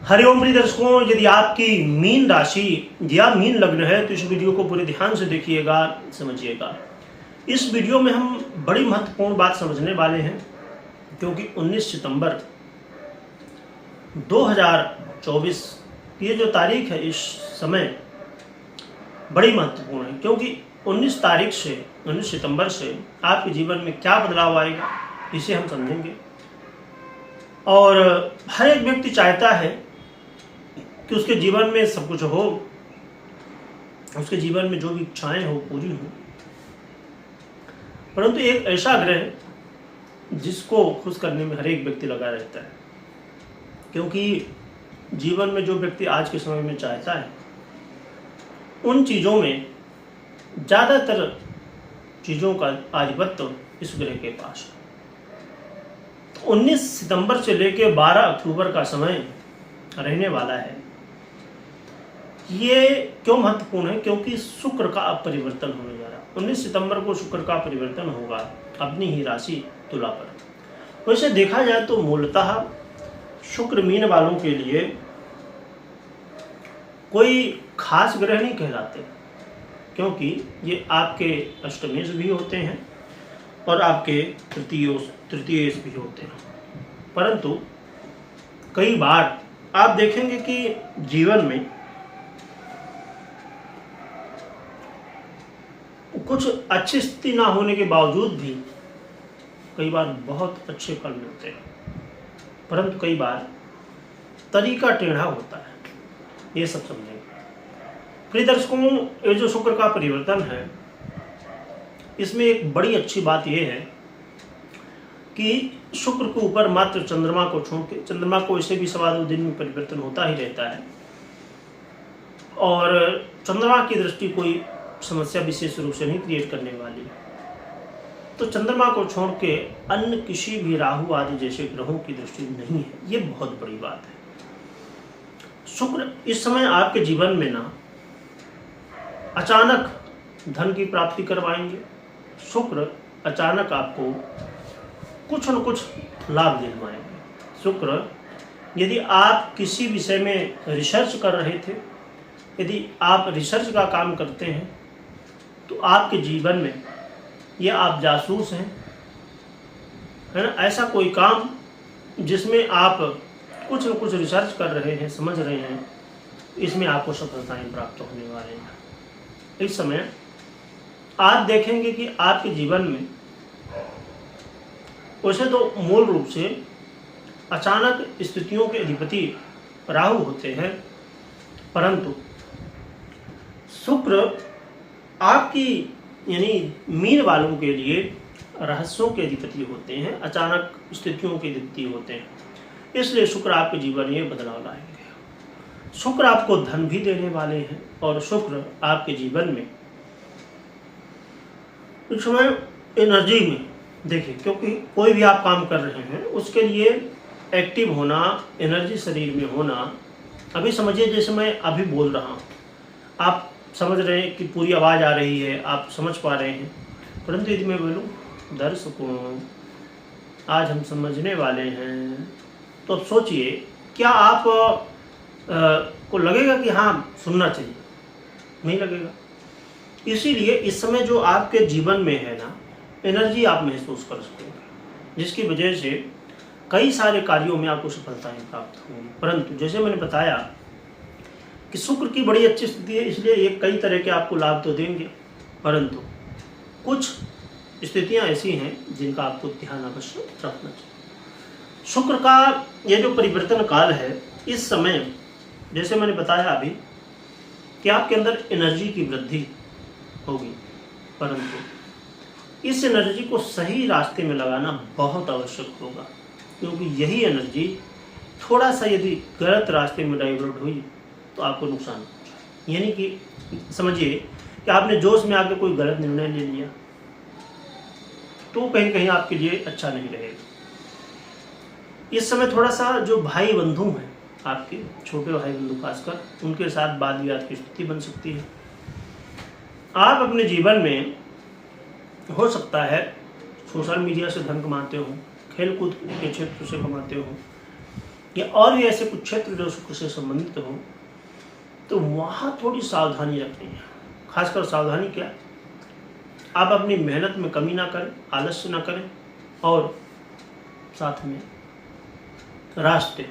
हरिओम प्रिय दर्शकों, यदि आपकी मीन राशि या मीन लग्न है तो इस वीडियो को पूरे ध्यान से देखिएगा, समझिएगा। इस वीडियो में हम बड़ी महत्वपूर्ण बात समझने वाले हैं, क्योंकि 19 सितंबर 2024 ये जो तारीख है, इस समय बड़ी महत्वपूर्ण है, क्योंकि 19 सितंबर से आपके जीवन में क्या बदलाव आएगा इसे हम समझेंगे। और हर एक व्यक्ति चाहता है कि उसके जीवन में सब कुछ हो, उसके जीवन में जो भी इच्छाएं हो पूरी हो, परंतु एक ऐसा ग्रह जिसको खुश करने में हर एक व्यक्ति लगा रहता है, क्योंकि जीवन में जो व्यक्ति आज के समय में चाहता है उन चीज़ों में ज़्यादातर चीज़ों का आधिपत्य इस ग्रह के पास है। 19 सितंबर से लेकर 12 अक्टूबर का समय रहने वाला है। ये क्यों महत्वपूर्ण है? क्योंकि शुक्र का अब परिवर्तन होने जा रहा है। 19 सितंबर को शुक्र का परिवर्तन होगा अपनी ही राशि तुला पर। वैसे देखा जाए तो मूलतः शुक्र मीन वालों के लिए कोई खास ग्रह नहीं कहलाते, क्योंकि ये आपके अष्टमेश भी होते हैं और आपके तृतीयेश भी होते हैं। परंतु कई बार आप देखेंगे कि जीवन में कुछ अच्छी स्थिति ना होने के बावजूद भी कई बार बहुत अच्छे फल मिलते हैं, परंतु कई बार तरीका टेढ़ा होता है। ये सब समझेंगे। प्रिय दर्शकों, ये जो शुक्र का परिवर्तन है, इसमें एक बड़ी अच्छी बात यह है कि शुक्र के ऊपर मात्र चंद्रमा को छोड़ के, चंद्रमा को इसे भी 2.25 दिन में परिवर्तन होता ही रहता है, और चंद्रमा की दृष्टि कोई समस्या विशेष रूप से नहीं क्रिएट करने वाली। तो चंद्रमा को छोड़ के अन्य किसी भी राहु आदि जैसे ग्रहों की दृष्टि नहीं है। ये बहुत बड़ी बात है। शुक्र इस समय आपके जीवन में ना अचानक धन की प्राप्ति करवाएंगे। शुक्र अचानक आपको कुछ न कुछ लाभ दिलवाएंगे। शुक्र, यदि आप किसी विषय में रिसर्च कर रहे थे, यदि आप रिसर्च का काम करते हैं, तो आपके जीवन में या आप जासूस हैं, है ना, ऐसा कोई काम जिसमें आप कुछ न कुछ रिसर्च कर रहे हैं, समझ रहे हैं, इसमें आपको सफलताएं प्राप्त होने वाले हैं। इस समय आप देखेंगे कि आपके जीवन में वैसे तो मूल रूप से अचानक स्थितियों के अधिपति राहु होते हैं, परंतु शुक्र आपकी यानी मीन वालों के लिए रहस्यों के अधिपति होते हैं, अचानक स्थितियों के अधिपति होते हैं। इसलिए शुक्र आपके जीवन में बदलाव लाएंगे। शुक्र आपको धन भी देने वाले हैं, और शुक्र आपके जीवन में इस समय एनर्जी में देखिए, क्योंकि कोई भी आप काम कर रहे हैं उसके लिए एक्टिव होना, एनर्जी शरीर में होना। अभी समझिए, जैसे मैं अभी बोल रहा हूँ, आप समझ रहे हैं कि पूरी आवाज़ आ रही है, आप समझ पा रहे हैं, परंतु यदि मैं बोलूँ दर्शकों आज हम समझने वाले हैं, तो अब सोचिए क्या आप को लगेगा कि हाँ सुनना चाहिए? नहीं लगेगा। इसीलिए इस समय जो आपके जीवन में है ना, एनर्जी आप महसूस कर सकेंगे, जिसकी वजह से कई सारे कार्यों में आपको सफलताएं प्राप्त होंगी। परंतु जैसे मैंने बताया कि शुक्र की बड़ी अच्छी स्थिति है, इसलिए ये कई तरह के आपको लाभ तो देंगे, परंतु कुछ स्थितियां ऐसी हैं जिनका आपको ध्यान अवश्य रखना चाहिए। शुक्र का ये जो परिवर्तन काल है, इस समय जैसे मैंने बताया अभी कि आपके अंदर एनर्जी की वृद्धि होगी, परंतु इस एनर्जी को सही रास्ते में लगाना बहुत आवश्यक होगा, क्योंकि यही एनर्जी थोड़ा सा यदि गलत रास्ते में डाइवर्ट हुई तो आपको नुकसान पहुंचाए। यानी कि समझिए कि आपने जोश में आके कोई गलत निर्णय ले लिया, तो कहीं कहीं आपके लिए अच्छा नहीं रहेगा। इस समय थोड़ा सा जो भाई बंधु हैं, आपके छोटे भाई बंधु खासकर, उनके साथ वाद विवाद की स्थिति बन सकती है। आप अपने जीवन में हो सकता है सोशल मीडिया से धन कमाते हो, खेल कूद के क्षेत्र से कमाते हो, या और भी ऐसे कुछ क्षेत्र जो शुक्र से संबंधित हो, तो वहाँ थोड़ी सावधानी रखनी है। खासकर सावधानी क्या, आप अपनी मेहनत में कमी ना करें, आलस्य ना करें, और साथ में रास्ते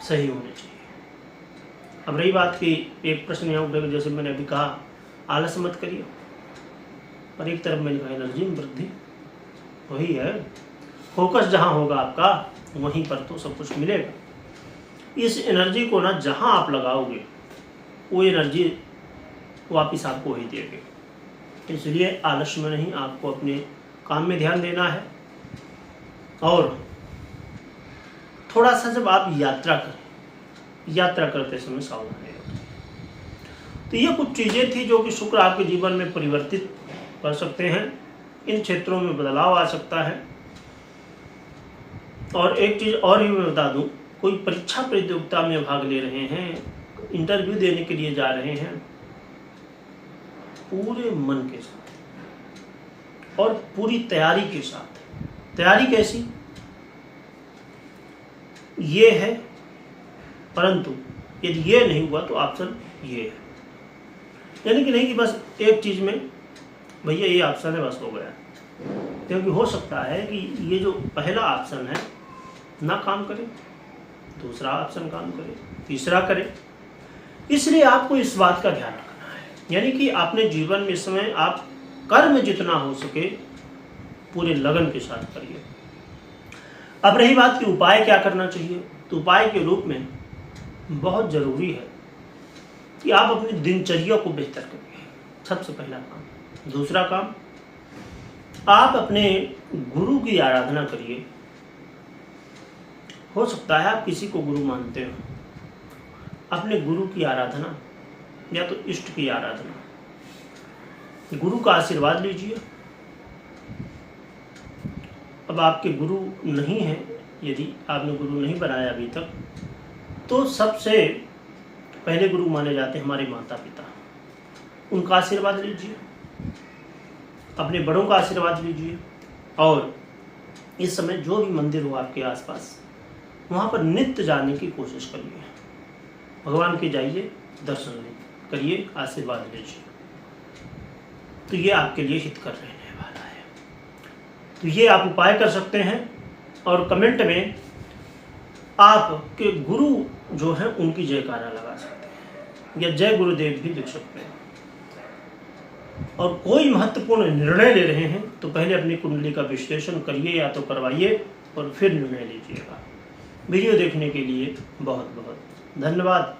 सही होने चाहिए। अब रही बात की एक प्रश्न यहाँ उठेगा, जैसे मैंने अभी कहा आलस मत करिए, पर एक तरफ मैंने कहा एनर्जी में वृद्धि, वही है फोकस जहाँ होगा आपका वहीं पर तो सब कुछ मिलेगा। इस एनर्जी को ना जहाँ आप लगाओगे वो एनर्जी वापिस आपको वही देगी। इसलिए आलस्य में नहीं, आपको अपने काम में ध्यान देना है। और थोड़ा सा जब आप यात्रा करें, यात्रा करते समय सावधानी रखें। तो ये कुछ चीज़ें थी जो कि शुक्र आपके जीवन में परिवर्तित कर सकते हैं, इन क्षेत्रों में बदलाव आ सकता है। और एक चीज़ और भी मैं बता दूं, कोई परीक्षा प्रतियोगिता में भाग ले रहे हैं, इंटरव्यू देने के लिए जा रहे हैं, पूरे मन के साथ और पूरी तैयारी के साथ। तैयारी कैसी, ये है, परंतु यदि ये नहीं हुआ तो ऑप्शन ये है। यानी कि नहीं कि बस एक चीज़ में भैया ये ऑप्शन है बस हो गया, क्योंकि हो सकता है कि ये जो पहला ऑप्शन है ना काम करे, दूसरा ऑप्शन काम करे, तीसरा करे। इसलिए आपको इस बात का ध्यान रखना है, यानी कि अपने जीवन में इस समय आप कर्म जितना हो सके पूरे लगन के साथ करिए। अब रही बात कि उपाय क्या करना चाहिए, तो उपाय के रूप में बहुत ज़रूरी है कि आप अपनी दिनचर्या को बेहतर करिए, सबसे पहला काम। दूसरा काम, आप अपने गुरु की आराधना करिए। हो सकता है आप किसी को गुरु मानते हो, अपने गुरु की आराधना या तो इष्ट की आराधना, गुरु का आशीर्वाद लीजिए। अब आपके गुरु नहीं हैं, यदि आपने गुरु नहीं बनाया अभी तक, तो सबसे पहले गुरु माने जाते हैं हमारे माता पिता, उनका आशीर्वाद लीजिए, अपने बड़ों का आशीर्वाद लीजिए। और इस समय जो भी मंदिर हो आपके आसपास, वहाँ पर नित्य जाने की कोशिश करिए, भगवान के जाइए, दर्शन करिए, आशीर्वाद लीजिए। तो ये आपके लिए हितकर रहने वाला है। तो ये आप उपाय कर सकते हैं, और कमेंट में आपके गुरु जो है उनकी जयकारा लगा सकते हैं, या जय गुरुदेव भी लिख सकते हैं। और कोई महत्वपूर्ण निर्णय ले रहे हैं तो पहले अपनी कुंडली का विश्लेषण करिए या तो करवाइए, और फिर निर्णय लीजिएगा। वीडियो देखने के लिए बहुत बहुत धन्यवाद।